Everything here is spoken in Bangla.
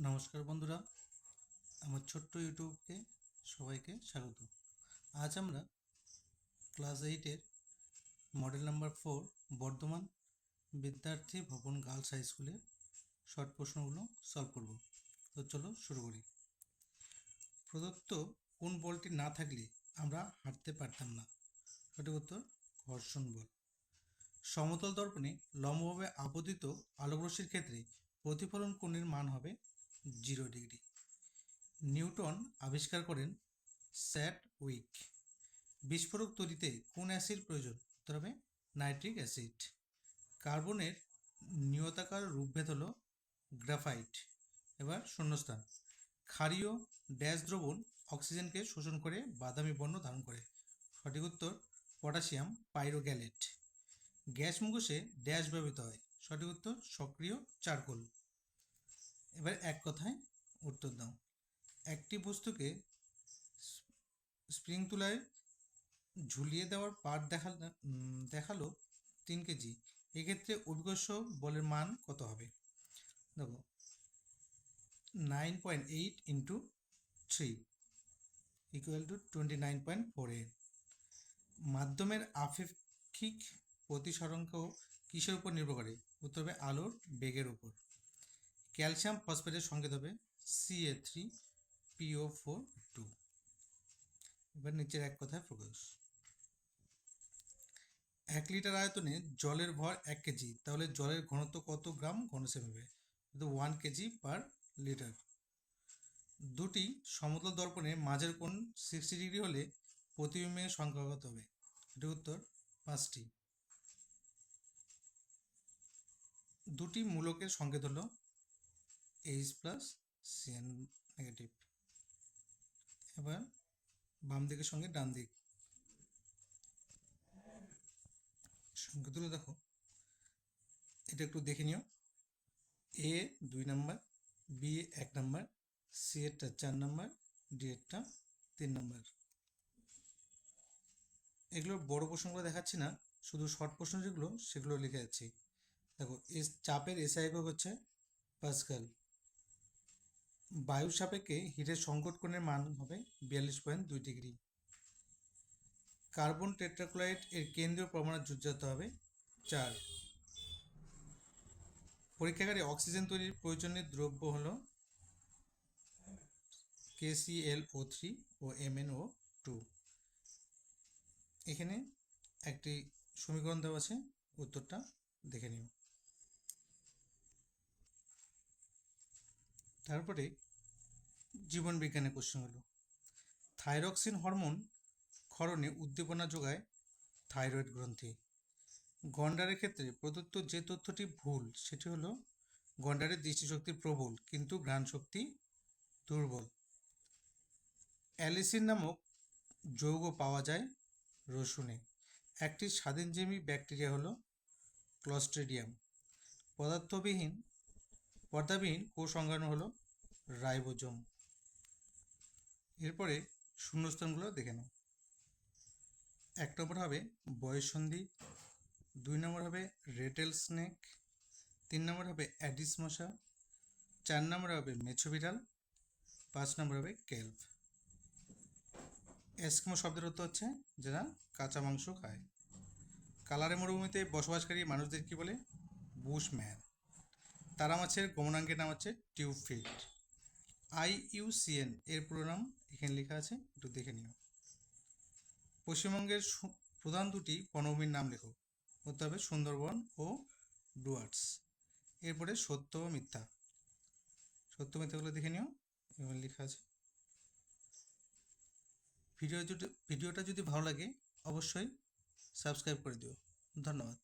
নমস্কার বন্ধুরা, আমার ছোট্ট ইউটিউবকে সবাইকে স্বাগত। আজ আমরা ক্লাস 8-এর মডেল নাম্বার 4 বর্ধমান বিদ্যার্থী ভবন গার্লস হাই স্কুলের শর্ট প্রশ্নগুলো সলভ করব। তো চলো শুরু করি। প্রদত্ত কোন বলটি না থাকলে আমরা হাঁটতে পারতাম না? সঠিক উত্তর ঘর্ষণ বল। সমতল দর্পণে লম্বভাবে আপতিত আলোকরশ্মির ক্ষেত্রে প্রতিফলন কোণের মান হবে 0 ডিগ্রি। নিউটন আবিষ্কার করেন স্যাডউইক। বিস্ফোরক তৈরিতে কোন অ্যাসিড প্রয়োজন? উত্তর হবে নাইট্রিক অ্যাসিড। কার্বনের নিয়তাকার রূপভেদ হলো গ্রাফাইট। এবার শূন্যস্থান। ক্ষারীয় ড্যাশ দ্রবণ অক্সিজেনকে শোষণ করে বাদামি বর্ণ ধারণ করে। সঠিক উত্তর পটাশিয়াম পাইরোগ্যালেট। গ্যাস মুখোশে ড্যাশ ব্যবহৃত হয়। সঠিক উত্তর সক্রিয় চারকোল। এবার এক কথায় উত্তর দাও। একটি বস্তুকে স্প্রিং তুলায় ঝুলিয়ে দেওয়ার পার দেখালো 3 কেজি। এক্ষেত্রে অভিকর্ষ বলের মান কত হবে? দেখো 9.8 ইন্টু 3 ইকুয়াল টু 29.48। মাধ্যমের আপেক্ষিক প্রতিসরাঙ্ক কিসের উপর নির্ভর করে? উত্তর হবে আলোর বেগের উপর। ক্যালসিয়াম ফসফেটের সংকেত হবে Ca3PO4 2। এবার নিচের এক কথায় প্রকাশ। 1 লিটার আয়তনে জলের ভর 1 কেজি, তাহলে জলের ঘনত্ব কত গ্রাম ঘনসেমি হবে? 1 কেজি পার লিটার। দুটি সমতল দর্পণের মাঝের কোণ 60 ডিগ্রি হলে প্রতিবিম্বের সংখ্যা কত হবে? এটির উত্তর 5টি। দুটি মূলকের সংকেত হলো H+Cn-। এবার বাম দিকের সঙ্গে ডান দিক সংকেতগুলো দেখো, এটা একটু দেখে নিও। A 2 number, B 1 number, C এরটা 4 নাম্বার, ডি এরটা 3 নাম্বার। এগুলোর বড় প্রশ্নগুলো দেখাচ্ছি না, শুধু শর্ট প্রশ্ন যেগুলো সেগুলো লিখে যাচ্ছি। দেখো চাপের এসআই একক হচ্ছে পাস্কাল। বায়ুর সাপেক্ষে হিটের সংকট কোণের মান হবে 42.2 ডিগ্রি। কার্বন টেট্রাক্লোরাইড এর কেন্দ্রীয় পরমাণু যোজ্যতা হবে 4। পরীক্ষাগারে অক্সিজেন তৈরির প্রয়োজনীয় দ্রব্য হলো KClO3 ও MnO2। এখানে একটি সমীকরণ দেওয়া আছে, উত্তরটা দেখে নিও। তারপরে জীবন বিজ্ঞানের কোশ্চেন হলো, থাইরক্সিন হরমোন ক্ষরণে উদ্দীপনা যোগায় থাইরয়েড গ্রন্থি। গন্ডারের ক্ষেত্রে প্রদত্ত যে তথ্যটি ভুল সেটি হলো গন্ডারের দৃষ্টিশক্তি প্রবল কিন্তু ঘ্রাণ শক্তি দুর্বল। অ্যালিসিন নামক যৌগ পাওয়া যায় রসুনে। একটি স্বাদুজীবী ব্যাকটেরিয়া হলো ক্লস্ট্রিডিয়াম। পর্দাবিহীন কোষ অঙ্গাণু হলো রাইবোজোম। এরপরে শূন্যস্থানগুলো দেখে নাও। 1 নম্বর হবে বয়ঃসন্ধি, 2 নম্বর হবে রেটেল স্নেক, 3 নম্বর হবে অ্যাডিস মশা, 4 নম্বর হবে মেছো বিড়াল, 5 নম্বর হবে কেল্ভ। এস্কিমো শব্দের অর্থ হচ্ছে যারা কাঁচা মাংস খায়। কালারে মরুভূমিতে বসবাসকারী মানুষদের কি বলে? বুশম্যান। তারা মাছের গমনাঙ্গের নাম হচ্ছে টিউবফিল্ড। IUCN এর পুরো নাম এখানে লেখা আছে, একটু দেখে নিও। পশ্চিমবঙ্গের প্রধান দুটি বনভূমির নাম লেখো। হতে হবে সুন্দরবন ও ডুয়ার্স। এরপরে সত্য ও মিথ্যা। সত্য মিথ্যাগুলো দেখে নিও, এখানে লেখা আছে। ভিডিওটা যদি ভালো লাগে অবশ্যই সাবস্ক্রাইব করে দিও। ধন্যবাদ।